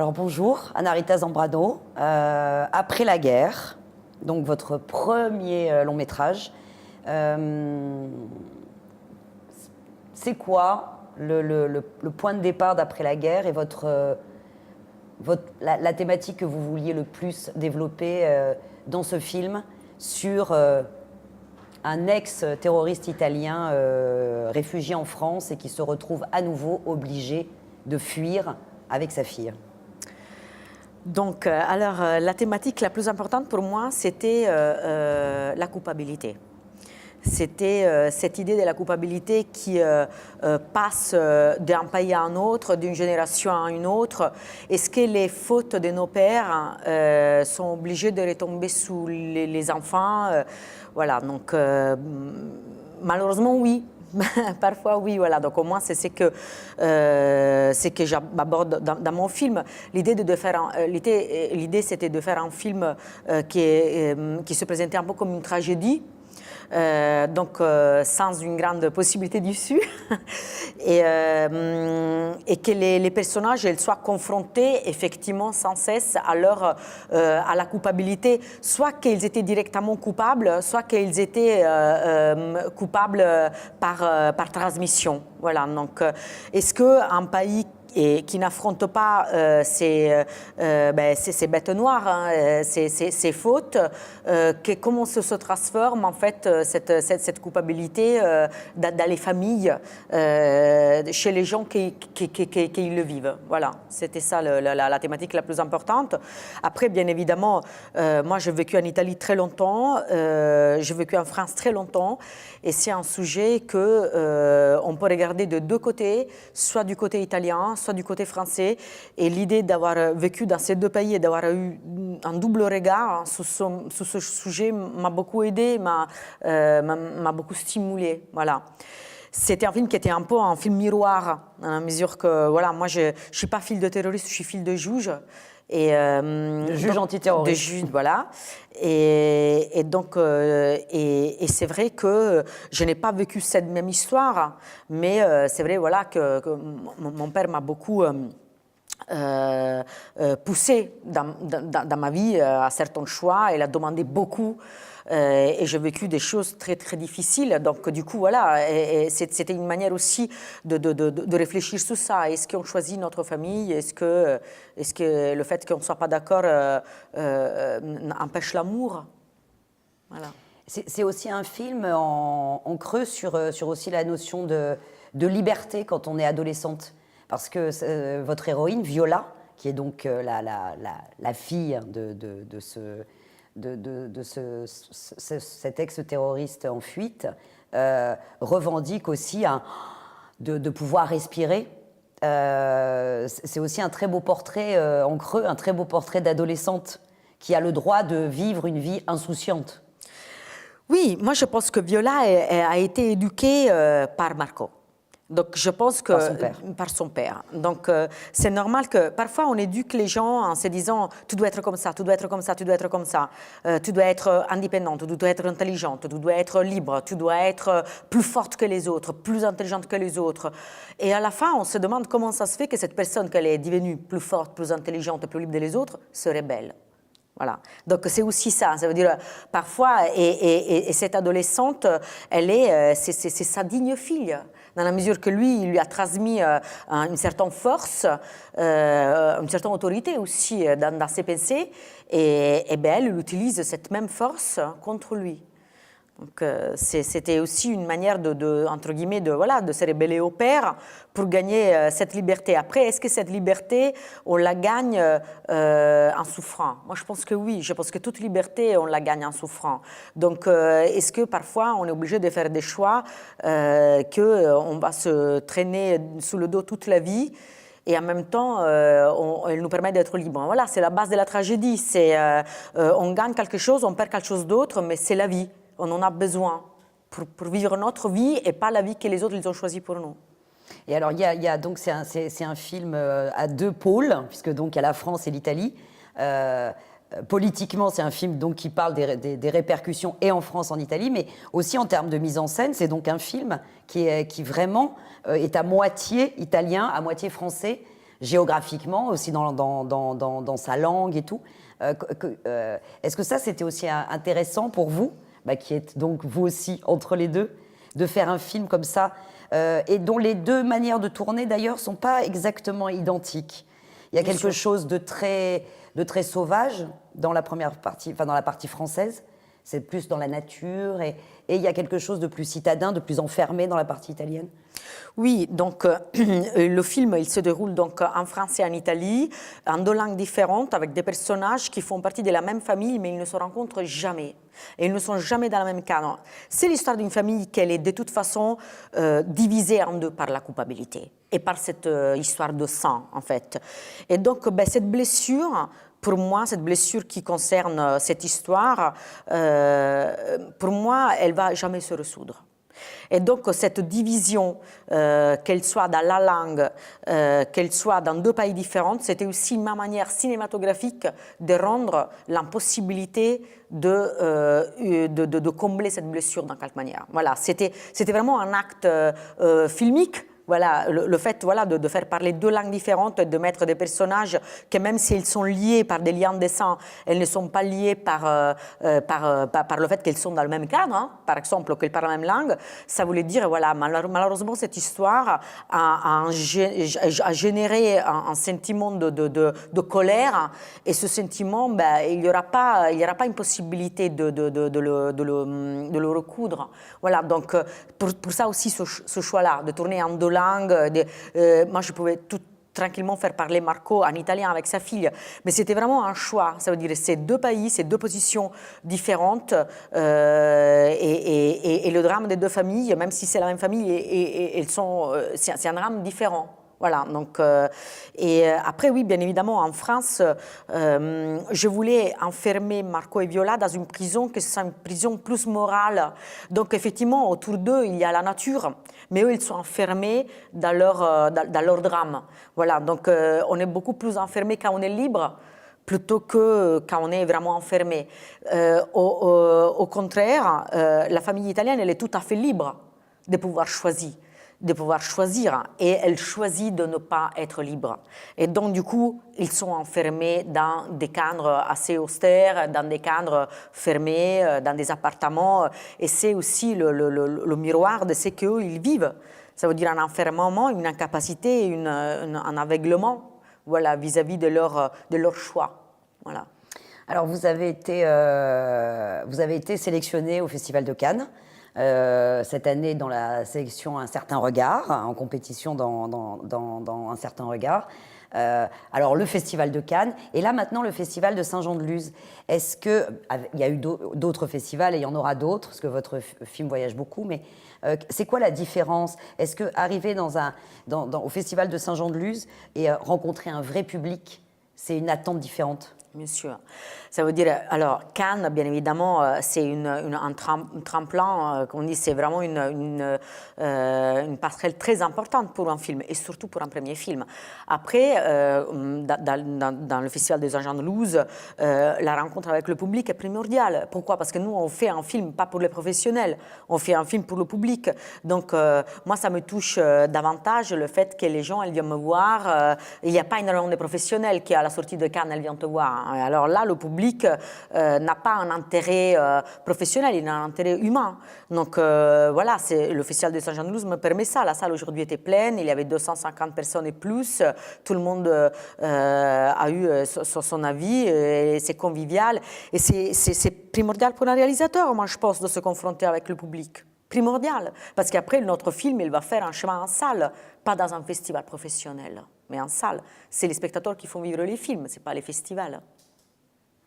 Alors bonjour, Anna-Rita Zambrano. Après la guerre, donc votre premier long métrage, c'est quoi le point de départ d'Après la guerre et la thématique que vous vouliez le plus développer dans ce film sur un ex-terroriste italien réfugié en France et qui se retrouve à nouveau obligé de fuir avec sa fille? Donc, la thématique la plus importante pour moi, c'était la culpabilité. C'était cette idée de la culpabilité qui passe d'un pays à un autre, d'une génération à une autre. Est-ce que les fautes de nos pères sont obligées de retomber sous les enfants? Voilà, donc malheureusement, oui. Parfois, oui, voilà. Donc, au moins, c'est ce que j'aborde dans mon film. L'idée, c'était de faire un film qui se présentait un peu comme une tragédie. Sans une grande possibilité d'issue et que les personnages ils soient confrontés effectivement sans cesse à la culpabilité, soit qu'ils étaient directement coupables, soit qu'ils étaient coupables par transmission. Voilà. Donc, est-ce qu'un pays qui n'affronte pas ces bêtes noires, hein, ces fautes, comment se transforme en fait cette culpabilité dans les familles, chez les gens qui le vivent. Voilà, c'était ça la thématique la plus importante. Après, bien évidemment, moi j'ai vécu en Italie très longtemps, j'ai vécu en France très longtemps, et c'est un sujet qu'on peut regarder de deux côtés, soit du côté italien, soit du côté français. Et l'idée d'avoir vécu dans ces deux pays et d'avoir eu un double regard sur ce sujet m'a beaucoup aidé, m'a beaucoup stimulé. Voilà. C'était un film qui était un peu un film miroir, dans la mesure que, voilà, moi je ne suis pas fille de terroriste, je suis fille de juge. De juge antiterroriste. De juge, voilà. Et c'est vrai que je n'ai pas vécu cette même histoire, mais c'est vrai, voilà, que mon père m'a beaucoup poussé dans ma vie à certains choix. Il a demandé beaucoup. Et j'ai vécu des choses très, très difficiles. Donc, du coup, voilà, et c'était une manière aussi de réfléchir sur ça. Est-ce qu'on choisit notre famille? Est-ce que le fait qu'on ne soit pas d'accord empêche l'amour? Voilà. C'est aussi un film en creux sur aussi la notion de liberté quand on est adolescente. Parce que votre héroïne, Viola, qui est donc la fille cet ex-terroriste en fuite, revendique aussi de pouvoir respirer. C'est aussi un très beau portrait en creux, un très beau portrait d'adolescente qui a le droit de vivre une vie insouciante. Oui, moi je pense que Viola a été éduquée par Marco. Donc, je pense que par son père. Donc, c'est normal que parfois on éduque les gens en se disant tu dois être comme ça, tu dois être comme ça, tu dois être comme ça, tu dois être indépendante, tu dois être intelligente, tu dois être libre, tu dois être plus forte que les autres, plus intelligente que les autres. Et à la fin, on se demande comment ça se fait que cette personne, qu'elle est devenue plus forte, plus intelligente, plus libre que les autres, se rebelle. Voilà. Donc c'est aussi ça veut dire parfois, et cette adolescente, c'est sa digne fille, dans la mesure que lui, il lui a transmis une certaine force, une certaine autorité aussi dans ses pensées, et elle utilise cette même force contre lui. Donc c'était aussi une manière entre guillemets, de se rebeller au père pour gagner cette liberté. Après, est-ce que cette liberté, on la gagne en souffrant? Moi, je pense que oui. Je pense que toute liberté, on la gagne en souffrant. Donc, est-ce que parfois, on est obligé de faire des choix qu'on va se traîner sous le dos toute la vie? Et en même temps, elle nous permet d'être libres. Voilà, c'est la base de la tragédie. On gagne quelque chose, on perd quelque chose d'autre, mais c'est la vie. On en a besoin pour vivre notre vie et pas la vie que les autres ils ont choisie pour nous. Et alors, donc c'est un film à deux pôles, puisque donc il y a la France et l'Italie. Politiquement, c'est un film donc qui parle des répercussions et en France, en Italie, mais aussi en termes de mise en scène. C'est donc un film qui vraiment est à moitié italien, à moitié français. géographiquement, aussi dans sa langue et tout. Est-ce que ça, c'était aussi intéressant pour vous, qui êtes donc vous aussi entre les deux, de faire un film comme ça, et dont les deux manières de tourner d'ailleurs sont pas exactement identiques. Il y a quelque chose de très sauvage dans la première partie, enfin dans la partie française. C'est plus dans la nature, et il y a quelque chose de plus citadin, de plus enfermé dans la partie italienne. Oui, donc le film il se déroule donc en France et en Italie, en deux langues différentes, avec des personnages qui font partie de la même famille, mais ils ne se rencontrent jamais. Et ils ne sont jamais dans le même cadre. C'est l'histoire d'une famille qui est de toute façon divisée en deux par la culpabilité et par cette histoire de sang, en fait. Et donc, cette blessure, pour moi, cette blessure qui concerne cette histoire, pour moi, elle ne va jamais se résoudre. Et donc, cette division, qu'elle soit dans la langue, qu'elle soit dans deux pays différents, c'était aussi ma manière cinématographique de rendre l'impossibilité de combler cette blessure d'une quelque manière. Voilà, c'était vraiment un acte filmique. Voilà, le fait de faire parler deux langues différentes et de mettre des personnages qui, même s'ils sont liés par des liens de sang, elles ne sont pas liées par le fait qu'elles sont dans le même cadre, hein, par exemple, qu'elles parlent la même langue. Ça voulait dire, voilà, malheureusement, cette histoire a généré un sentiment de colère, et ce sentiment, il n'y aura pas une possibilité de le recoudre. Voilà, donc pour ça aussi, ce choix-là, de tourner en deux langues. Moi, je pouvais tout tranquillement faire parler Marco en italien avec sa fille, mais c'était vraiment un choix. Ça veut dire c'est deux pays, c'est deux positions différentes, et le drame des deux familles, même si c'est la même famille, c'est un drame différent. Voilà, donc, et après, oui, bien évidemment, en France, je voulais enfermer Marco et Viola dans une prison qui est une prison plus morale. Donc, effectivement, autour d'eux, il y a la nature, mais eux, ils sont enfermés dans leur drame. Voilà, donc, on est beaucoup plus enfermés quand on est libre, plutôt que quand on est vraiment enfermé. Au contraire, la famille italienne, elle est tout à fait libre de pouvoir choisir. Et elle choisit de ne pas être libre. Et donc, du coup, ils sont enfermés dans des cadres assez austères, dans des cadres fermés, dans des appartements. Et c'est aussi le miroir de ce qu'eux, ils vivent. Ça veut dire un enfermement, une incapacité, un aveuglement, voilà, vis-à-vis de leur choix. Voilà. Alors, vous avez été sélectionné au Festival de Cannes. Cette année dans la sélection Un certain regard, en compétition dans Un certain regard. Alors le Festival de Cannes, et là maintenant le Festival de Saint-Jean-de-Luz. Est-ce que, il y a eu d'autres festivals et il y en aura d'autres, parce que votre film voyage beaucoup, mais c'est quoi la différence? Est-ce que arriver au Festival de Saint-Jean-de-Luz et rencontrer un vrai public, c'est une attente différente? Bien sûr. Ça veut dire, alors, Cannes, bien évidemment, c'est un tremplin, comme on dit, c'est vraiment une passerelle très importante pour un film, et surtout pour un premier film. Après, dans le Festival de Saint-Jean-de-Luz, la rencontre avec le public est primordiale. Pourquoi? Parce que nous, on fait un film pas pour les professionnels, on fait un film pour le public. Donc, moi, ça me touche davantage le fait que les gens, elles viennent me voir. Il n'y a pas énormément de professionnels qui, à la sortie de Cannes, elles viennent te voir. Alors là, le public n'a pas un intérêt professionnel, il a un intérêt humain. Donc voilà, le Festival de Saint-Jean-de-Luz me permet ça. La salle aujourd'hui était pleine, il y avait 250 personnes et plus. Tout le monde a eu son avis, et c'est convivial. Et c'est primordial pour un réalisateur, moi je pense, de se confronter avec le public. Primordial, parce qu'après notre film, il va faire un chemin en salle, pas dans un festival professionnel, mais en salle. C'est les spectateurs qui font vivre les films, ce n'est pas les festivals.